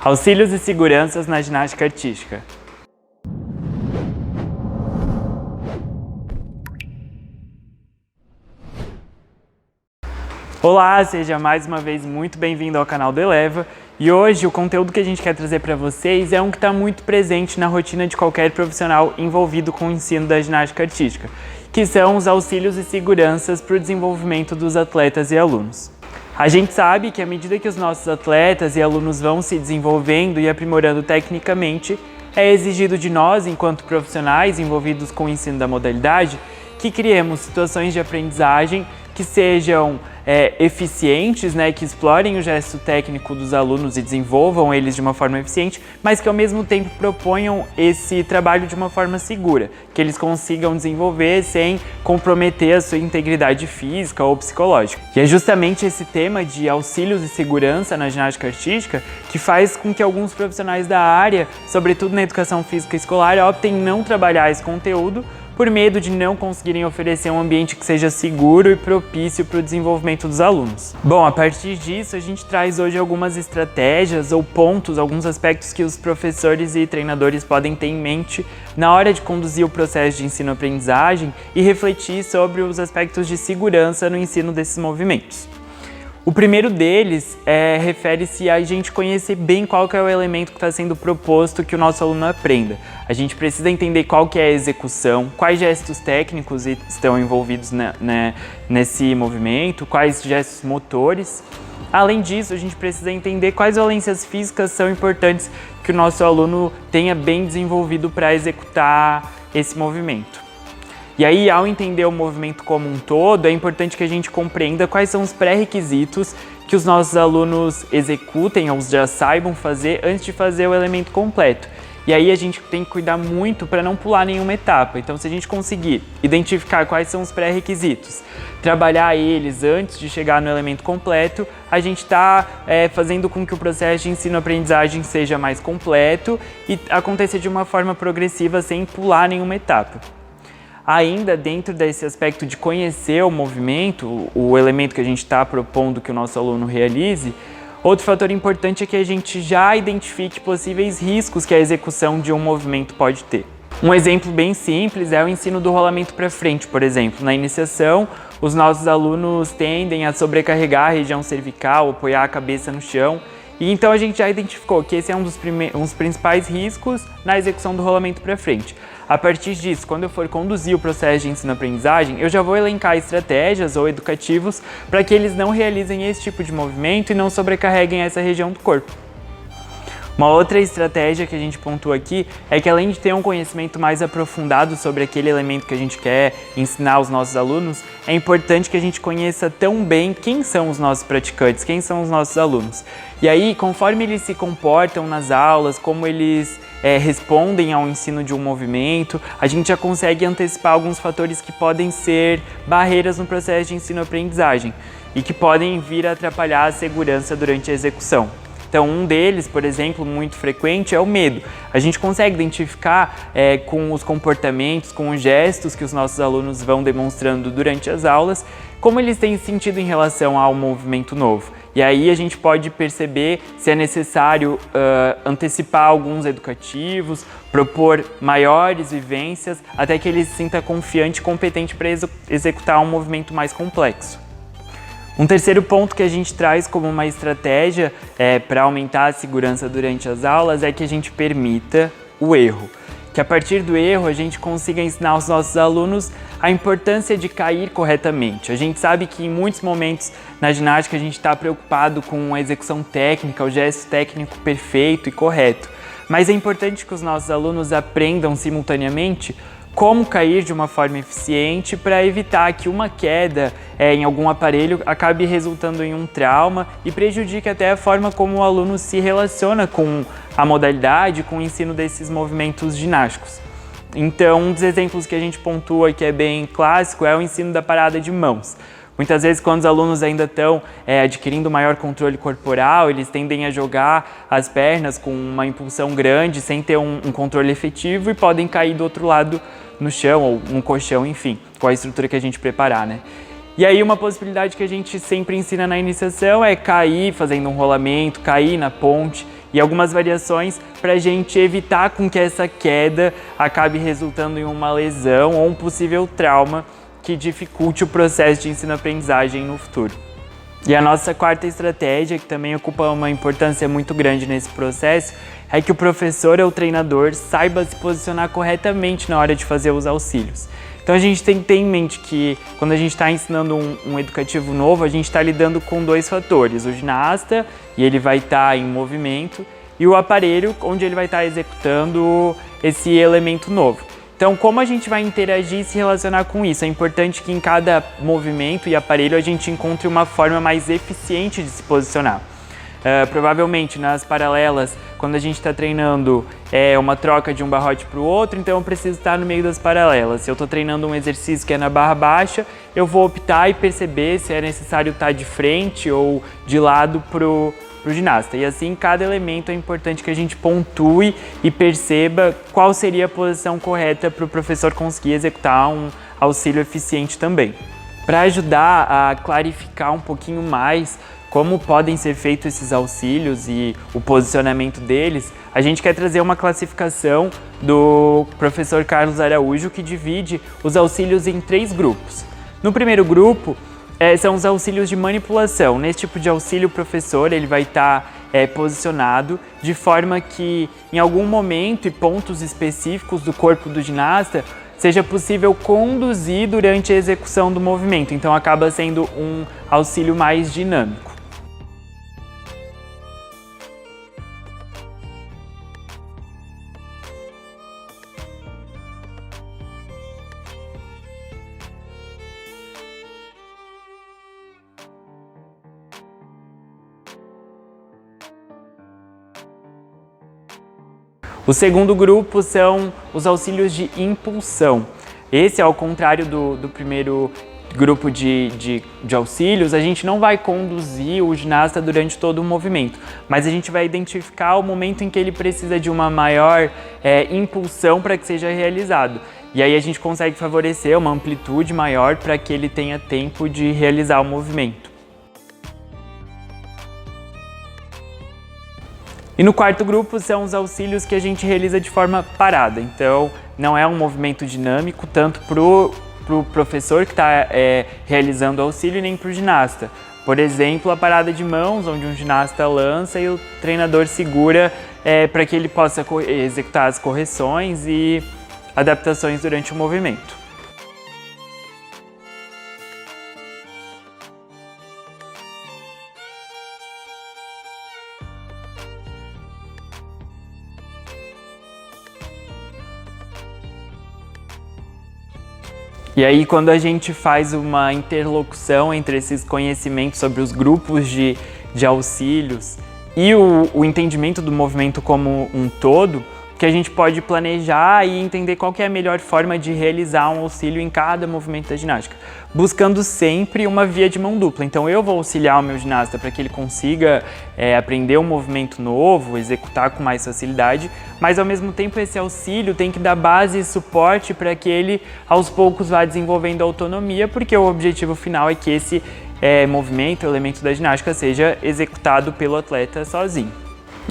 Auxílios e seguranças na ginástica artística. Olá, seja mais uma vez muito bem-vindo ao canal do Eleva. E hoje o conteúdo que a gente quer trazer para vocês é um que está muito presente na rotina de qualquer profissional envolvido com o ensino da ginástica artística, que são os auxílios e seguranças para o desenvolvimento dos atletas e alunos. A gente sabe que à medida que os nossos atletas e alunos vão se desenvolvendo e aprimorando tecnicamente, é exigido de nós, enquanto profissionais envolvidos com o ensino da modalidade, que criemos situações de aprendizagem que sejam eficientes, que explorem o gesto técnico dos alunos e desenvolvam eles de uma forma eficiente, mas que ao mesmo tempo proponham esse trabalho de uma forma segura, que eles consigam desenvolver sem comprometer a sua integridade física ou psicológica. E é justamente esse tema de auxílios e segurança na ginástica artística que faz com que alguns profissionais da área, sobretudo na educação física escolar, optem em não trabalhar esse conteúdo por medo de não conseguirem oferecer um ambiente que seja seguro e propício para o desenvolvimento dos alunos. Bom, a partir disso, a gente traz hoje algumas estratégias ou pontos, alguns aspectos que os professores e treinadores podem ter em mente na hora de conduzir o processo de ensino-aprendizagem e refletir sobre os aspectos de segurança no ensino desses movimentos. O primeiro deles refere-se a gente conhecer bem qual que é o elemento que está sendo proposto que o nosso aluno aprenda. A gente precisa entender qual que é a execução, quais gestos técnicos estão envolvidos nesse movimento, quais gestos motores. Além disso, a gente precisa entender quais valências físicas são importantes que o nosso aluno tenha bem desenvolvido para executar esse movimento. E aí, ao entender o movimento como um todo, é importante que a gente compreenda quais são os pré-requisitos que os nossos alunos executem ou já saibam fazer antes de fazer o elemento completo. E aí a gente tem que cuidar muito para não pular nenhuma etapa. Então, se a gente conseguir identificar quais são os pré-requisitos, trabalhar eles antes de chegar no elemento completo, a gente está fazendo com que o processo de ensino-aprendizagem seja mais completo e aconteça de uma forma progressiva sem pular nenhuma etapa. Ainda dentro desse aspecto de conhecer o movimento, o elemento que a gente está propondo que o nosso aluno realize, outro fator importante é que a gente já identifique possíveis riscos que a execução de um movimento pode ter. Um exemplo bem simples é o ensino do rolamento para frente, por exemplo. Na iniciação, os nossos alunos tendem a sobrecarregar a região cervical, apoiar a cabeça no chão, e então a gente já identificou que esse é um dos principais riscos na execução do rolamento para frente. A partir disso, quando eu for conduzir o processo de ensino-aprendizagem, eu já vou elencar estratégias ou educativos para que eles não realizem esse tipo de movimento e não sobrecarreguem essa região do corpo. Uma outra estratégia que a gente pontua aqui é que, além de ter um conhecimento mais aprofundado sobre aquele elemento que a gente quer ensinar aos nossos alunos, é importante que a gente conheça tão bem quem são os nossos praticantes, quem são os nossos alunos. E aí, conforme eles se comportam nas aulas, como eles respondem ao ensino de um movimento, a gente já consegue antecipar alguns fatores que podem ser barreiras no processo de ensino-aprendizagem e que podem vir a atrapalhar a segurança durante a execução. Então, um deles, por exemplo, muito frequente é o medo. A gente consegue identificar com os comportamentos, com os gestos que os nossos alunos vão demonstrando durante as aulas, como eles têm sentido em relação ao movimento novo. E aí a gente pode perceber se é necessário antecipar alguns educativos, propor maiores vivências, até que ele se sinta confiante e competente para executar um movimento mais complexo. Um terceiro ponto que a gente traz como uma estratégia para aumentar a segurança durante as aulas é que a gente permita o erro. Que a partir do erro a gente consiga ensinar aos nossos alunos a importância de cair corretamente. A gente sabe que em muitos momentos na ginástica a gente está preocupado com a execução técnica, o gesto técnico perfeito e correto. Mas é importante que os nossos alunos aprendam simultaneamente como cair de uma forma eficiente para evitar que uma queda em algum aparelho acabe resultando em um trauma e prejudique até a forma como o aluno se relaciona com a modalidade, com o ensino desses movimentos ginásticos. Então, um dos exemplos que a gente pontua que é bem clássico é o ensino da parada de mãos. Muitas vezes, quando os alunos ainda estão adquirindo maior controle corporal, eles tendem a jogar as pernas com uma impulsão grande, sem ter um controle efetivo, e podem cair do outro lado no chão ou no colchão, enfim, com a estrutura que a gente preparar, né? E aí uma possibilidade que a gente sempre ensina na iniciação é cair fazendo um rolamento, cair na ponte. e algumas variações para a gente evitar com que essa queda acabe resultando em uma lesão ou um possível trauma que dificulte o processo de ensino-aprendizagem no futuro. E a nossa quarta estratégia, que também ocupa uma importância muito grande nesse processo, é que o professor ou treinador saiba se posicionar corretamente na hora de fazer os auxílios. Então a gente tem que ter em mente que quando a gente está ensinando um educativo novo, a gente está lidando com dois fatores, o ginasta, e ele vai estar em movimento, e o aparelho, onde ele vai estar executando esse elemento novo. Então, como a gente vai interagir e se relacionar com isso? É importante que em cada movimento e aparelho a gente encontre uma forma mais eficiente de se posicionar. Provavelmente nas paralelas, quando a gente está treinando uma troca de um barrote para o outro, então eu preciso estar no meio das paralelas. Se eu estou treinando um exercício que é na barra baixa, eu vou optar e perceber se é necessário estar de frente ou de lado para o ginasta. E assim, cada elemento é importante que a gente pontue e perceba qual seria a posição correta para o professor conseguir executar um auxílio eficiente também. Para ajudar a clarificar um pouquinho mais como podem ser feitos esses auxílios e o posicionamento deles, a gente quer trazer uma classificação do professor Carlos Araújo que divide os auxílios em 3 grupos. No primeiro grupo, são os auxílios de manipulação. Nesse tipo de auxílio, o professor ele vai estar posicionado de forma que, em algum momento e pontos específicos do corpo do ginasta, seja possível conduzir durante a execução do movimento. Então, acaba sendo um auxílio mais dinâmico. O segundo grupo são os auxílios de impulsão. Esse, ao contrário do primeiro grupo de auxílios, a gente não vai conduzir o ginasta durante todo o movimento, mas a gente vai identificar o momento em que ele precisa de uma maior impulsão para que seja realizado. E aí a gente consegue favorecer uma amplitude maior para que ele tenha tempo de realizar o movimento. E no quarto grupo são os auxílios que a gente realiza de forma parada. Então, não é um movimento dinâmico, tanto para o professor que está realizando o auxílio, nem para o ginasta. Por exemplo, a parada de mãos, onde um ginasta lança e o treinador segura para que ele possa executar as correções e adaptações durante o movimento. E aí, quando a gente faz uma interlocução entre esses conhecimentos sobre os grupos de auxílios e o entendimento do movimento como um todo, que a gente pode planejar e entender qual que é a melhor forma de realizar um auxílio em cada movimento da ginástica, buscando sempre uma via de mão dupla. Então eu vou auxiliar o meu ginasta para que ele consiga aprender um movimento novo, executar com mais facilidade, mas ao mesmo tempo esse auxílio tem que dar base e suporte para que ele aos poucos vá desenvolvendo autonomia, porque o objetivo final é que esse movimento, elemento da ginástica, seja executado pelo atleta sozinho.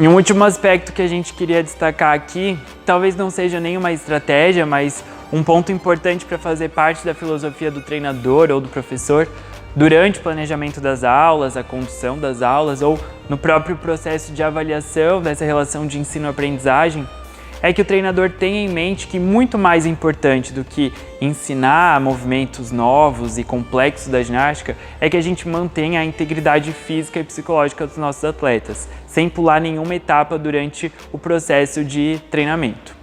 E um último aspecto que a gente queria destacar aqui, talvez não seja nenhuma estratégia, mas um ponto importante para fazer parte da filosofia do treinador ou do professor durante o planejamento das aulas, a condução das aulas ou no próprio processo de avaliação dessa relação de ensino-aprendizagem, é que o treinador tenha em mente que muito mais importante do que ensinar movimentos novos e complexos da ginástica é que a gente mantenha a integridade física e psicológica dos nossos atletas, sem pular nenhuma etapa durante o processo de treinamento.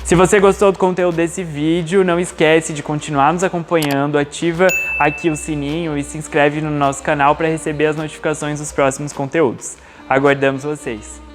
Se você gostou do conteúdo desse vídeo, não esquece de continuar nos acompanhando, ativa aqui o sininho e se inscreve no nosso canal para receber as notificações dos próximos conteúdos. Aguardamos vocês!